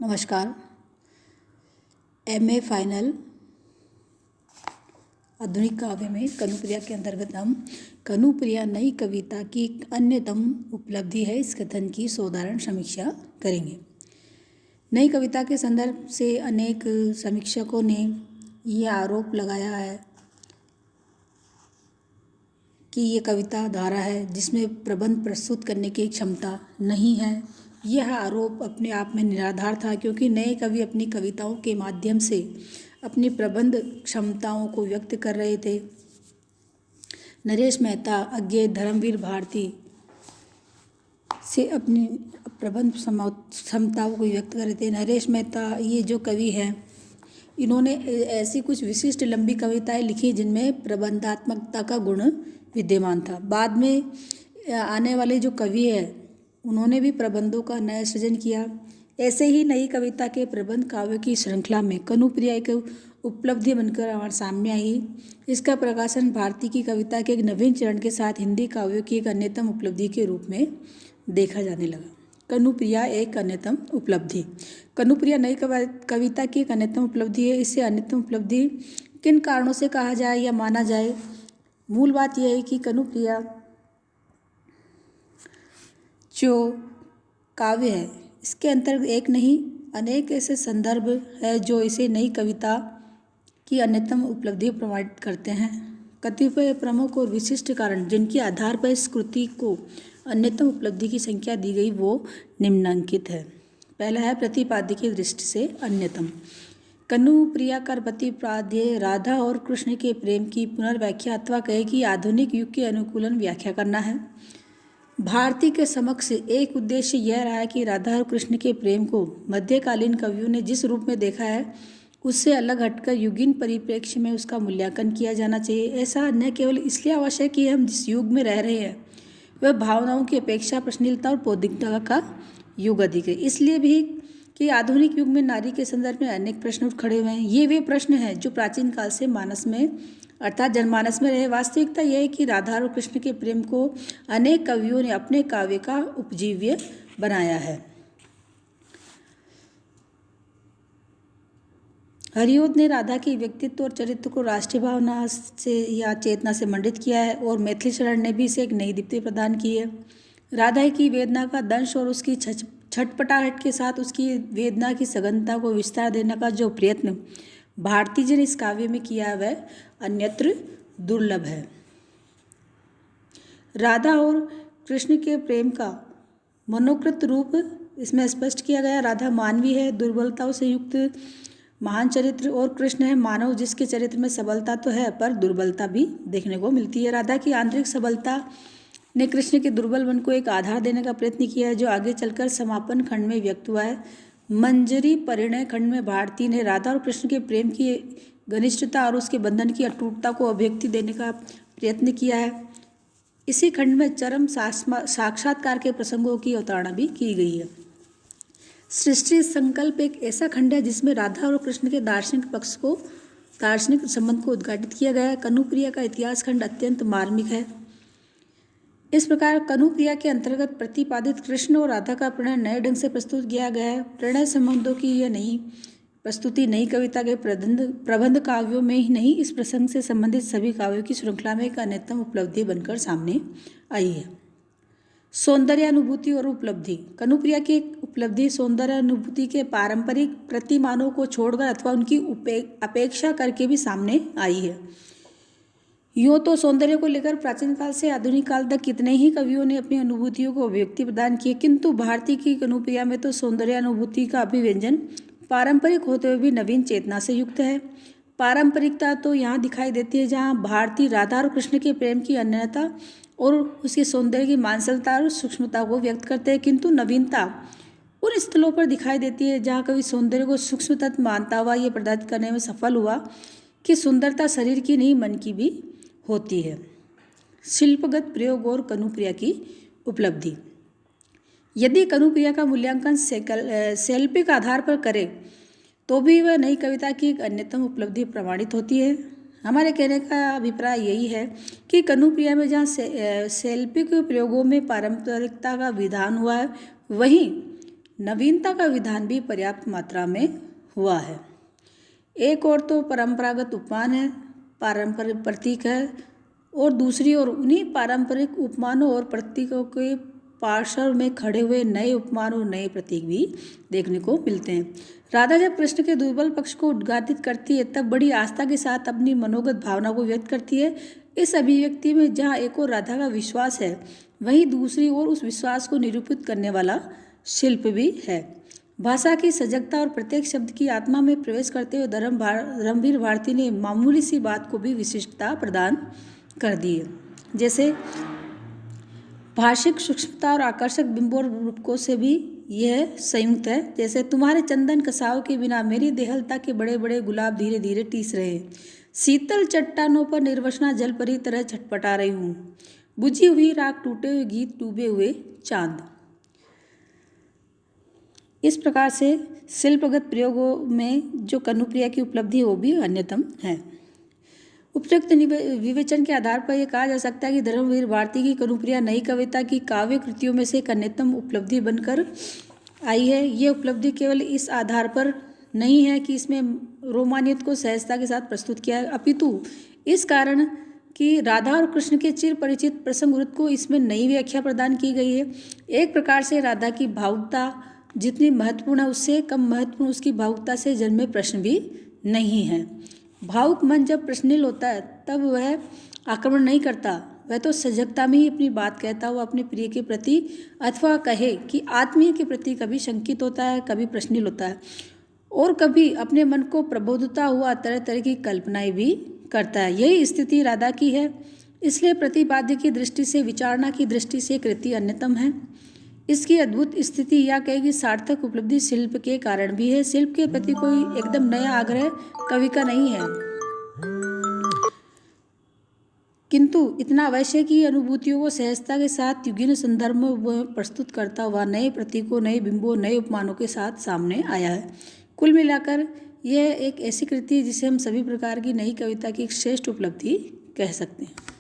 नमस्कार। MA final आधुनिक काव्य में कनुप्रिया के अंतर्गत हम कनुप्रिया नई कविता की एक अन्यतम उपलब्धि है इस कथन की साधारण समीक्षा करेंगे। नई कविता के संदर्भ से अनेक समीक्षकों ने यह आरोप लगाया है कि ये कविता धारा है जिसमें प्रबंध प्रस्तुत करने की क्षमता नहीं है। यह आरोप अपने आप में निराधार था, क्योंकि नए कवि अपनी कविताओं के माध्यम से अपनी प्रबंध क्षमताओं को व्यक्त कर रहे थे। नरेश मेहता अज्ञे धर्मवीर भारती से अपनी प्रबंध क्षमताओं को व्यक्त कर रहे थे। नरेश मेहता ये जो कवि हैं, इन्होंने ऐसी कुछ विशिष्ट लंबी कविताएं लिखी जिनमें प्रबंधात्मकता का गुण विद्यमान था। बाद में आने वाले जो कवि हैं, उन्होंने भी प्रबंधों का नया सृजन किया। ऐसे ही नई कविता के प्रबंध काव्य की श्रृंखला में कनुप्रिया एक उपलब्धि बनकर हमारे सामने आई। इसका प्रकाशन भारती की कविता के एक नवीन चरण के साथ हिंदी काव्यों की एक अन्यतम उपलब्धि के रूप में देखा जाने लगा। कनुप्रिया एक अन्यतम उपलब्धि। कनुप्रिया नई कविता की एक अन्यतम उपलब्धि है। इसे अन्यतम उपलब्धि किन कारणों से कहा जाए या माना जाए? मूल बात यह है कि कनुप्रिया जो काव्य है, इसके अंतर्गत एक नहीं अनेक ऐसे संदर्भ है जो इसे नई कविता की अन्यतम उपलब्धि प्रमाणित करते हैं। कतिपय प्रमुख और विशिष्ट कारण जिनके आधार पर इस कृति को अन्यतम उपलब्धि की संख्या दी गई वो निम्नांकित है। पहला है प्रतिपाद्य की दृष्टि से अन्यतम। कनुप्रिया का प्रतिपाद्य राधा और कृष्ण के प्रेम की पुनर्व्याख्या अथवा कहे कि आधुनिक युग के अनुकूलन व्याख्या करना है। भारती के समक्ष एक उद्देश्य यह रहा है कि राधा और कृष्ण के प्रेम को मध्यकालीन कवियों ने जिस रूप में देखा है उससे अलग हटकर युगीन परिप्रेक्ष्य में उसका मूल्यांकन किया जाना चाहिए। ऐसा न केवल इसलिए आवश्यक कि हम जिस युग में रह रहे हैं वह भावनाओं की अपेक्षा प्रश्नशीलता और बौद्धिकता का युग अधिक है, इसलिए भी कि आधुनिक युग में नारी के संदर्भ में अनेक प्रश्न उठ खड़े हुए हैं। ये वे प्रश्न हैं जो प्राचीन काल से मानस में अर्थात जनमानस में रहे। वास्तविकता यह है कि राधा और कृष्ण के प्रेम को अनेक कवियों ने अपने काव्य का उपजीव्य बनाया है। हरिओद ने राधा के व्यक्तित्व और चरित्र को राष्ट्रीय भावना से या चेतना से मंडित किया है और मैथिली शरण ने भी इसे एक नई दीप्ति प्रदान की है। राधा की वेदना का दंश और उसकी छटपटाहट के साथ उसकी वेदना की सघनता को विस्तार देने का जो प्रयत्न भारती जी ने इस काव्य में किया है वह अन्यत्र दुर्लभ है। राधा और कृष्ण के प्रेम का मनोकृत रूप इसमें स्पष्ट किया गया। राधा मानवी है, दुर्बलताओं से युक्त महान चरित्र, और कृष्ण है मानव जिसके चरित्र में सबलता तो है पर दुर्बलता भी देखने को मिलती है। राधा की आंतरिक सबलता ने कृष्ण के दुर्बल मन को एक आधार देने का प्रयत्न किया है जो आगे चलकर समापन खंड में व्यक्त हुआ है। मंजरी परिणय खंड में भारती ने राधा और कृष्ण के प्रेम की घनिष्ठता और उसके बंधन की अटूटता को अभिव्यक्ति देने का प्रयत्न किया है। इसी खंड में चरम साक्षात्कार के प्रसंगों की अवतारणा भी की गई है। सृष्टि संकल्प एक ऐसा खंड है जिसमें राधा और कृष्ण के दार्शनिक संबंध को उद्घाटित किया गया है। कनुप्रिया का इतिहास खंड अत्यंत मार्मिक है। इस प्रकार कनुप्रिया के अंतर्गत प्रतिपादित कृष्ण और राधा का प्रणय नए ढंग से प्रस्तुत किया गया है। प्रणय संबंधों की यह नई प्रस्तुति नई कविता के प्रबंध काव्यों में ही नहीं, इस प्रसंग से संबंधित सभी काव्यों की श्रृंखला में एक अन्यतम उपलब्धि बनकर सामने आई है। सौंदर्यानुभूति और उपलब्धि। कनुप्रिया की उपलब्धि सौंदर्यानुभूति के पारंपरिक प्रतिमानों को छोड़कर अथवा उनकी अपेक्षा करके भी सामने आई है। यूँ तो सौंदर्य को लेकर प्राचीन काल से आधुनिक काल तक कितने ही कवियों ने अपनी अनुभूतियों को अभिव्यक्ति प्रदान की, किंतु भारती की कनुप्रिया में तो सौंदर्यानुभूति का अभिव्यंजन पारंपरिक होते हुए भी नवीन चेतना से युक्त है। पारंपरिकता तो यहाँ दिखाई देती है जहाँ भारती राधा और कृष्ण के प्रेम की अनन्यता और उसके सौंदर्य की मांसलता और सूक्ष्मता को व्यक्त करते हैं, किंतु नवीनता उन स्थलों पर दिखाई देती है जहाँ कवि सौंदर्य को सूक्ष्म तत्व मानता हुआ ये प्रदर्शित करने में सफल हुआ कि सुंदरता शरीर की नहीं मन की भी होती है। शिल्पगत प्रयोग और कनुप्रिया की उपलब्धि। यदि कनुप्रिया का मूल्यांकन शैल्पिक आधार पर करें तो भी वह नई कविता की एक अन्यतम उपलब्धि प्रमाणित होती है। हमारे कहने का अभिप्राय यही है कि कनुप्रिया में जहाँ शैल्पिक प्रयोगों में पारंपरिकता का विधान हुआ है, वहीं नवीनता का विधान भी पर्याप्त मात्रा में हुआ है। एक और तो परंपरागत उपमान है, पारंपरिक प्रतीक है, और दूसरी ओर उन्हीं पारंपरिक उपमानों और प्रतीकों के पार्श्व में खड़े हुए नए उपमान और नए प्रतीक भी देखने को मिलते हैं। राधा जब कृष्ण के दुर्बल पक्ष को उद्घाटित करती है तब बड़ी आस्था के साथ अपनी मनोगत भावना को व्यक्त करती है। इस अभिव्यक्ति में जहाँ एक और राधा का विश्वास है, वहीं दूसरी ओर उस विश्वास को निरूपित करने वाला शिल्प भी है। भाषा की सजगता और प्रत्येक शब्द की आत्मा में प्रवेश करते हुए धर्मवीर भारती ने मामूली सी बात को भी विशिष्टता प्रदान कर दी है। जैसे भाषिक सूक्ष्मता और आकर्षक बिंबों और रूपकों से भी यह संयुक्त है। जैसे तुम्हारे चंदन कसाव के बिना मेरी देहलता के बड़े बड़े गुलाब धीरे धीरे टीस रहे हैं, शीतल चट्टानों पर निर्वसना जल परी तरह छटपटा रही हूँ, बुझी हुई राख, टूटे हुए गीत, डूबे हुए चांद। इस प्रकार से शिल्पगत प्रयोगों में जो कनुप्रिया की उपलब्धि है वो भी अन्यतम है। उपयुक्त विवेचन के आधार पर यह कहा जा सकता है कि धर्मवीर भारती की कनुप्रिया नई कविता की काव्य कृतियों में से एक अन्यतम उपलब्धि बनकर आई है। ये उपलब्धि केवल इस आधार पर नहीं है कि इसमें रोमानियत को सहजता के साथ प्रस्तुत किया है, अपितु इस कारण कि राधा और कृष्ण के चिर परिचित प्रसंग को इसमें नई व्याख्या प्रदान की गई है। एक प्रकार से राधा की भावुकता जितनी महत्वपूर्ण है उससे कम महत्वपूर्ण उसकी भावुकता से जन्मे प्रश्न भी नहीं है। भावुक मन जब प्रश्नशील होता है तब वह आक्रमण नहीं करता, वह तो सजगता में ही अपनी बात कहता हुआ अपने प्रिय के प्रति अथवा कहे कि आत्मीय के प्रति कभी शंकित होता है, कभी प्रश्नशील होता है और कभी अपने मन को प्रबोधता हुआ तरह तरह की कल्पनाएं भी करता है। यही स्थिति राधा की है। इसलिए प्रतिपाद्य की दृष्टि से, विचारणा की दृष्टि से कृति अन्यतम है। इसकी अद्भुत स्थिति या कहे कि सार्थक उपलब्धि शिल्प के कारण भी है। शिल्प के प्रति कोई एकदम नया आग्रह कवि का नहीं है, किंतु इतना अवश्य कि अनुभूतियों को सहजता के साथ युगीन संदर्भ में प्रस्तुत करता हुआ नए प्रतीकों, नए बिंबों, नए उपमानों के साथ सामने आया है। कुल मिलाकर यह एक ऐसी कृति है जिसे हम सभी प्रकार की नई कविता की एक श्रेष्ठ उपलब्धि कह सकते हैं।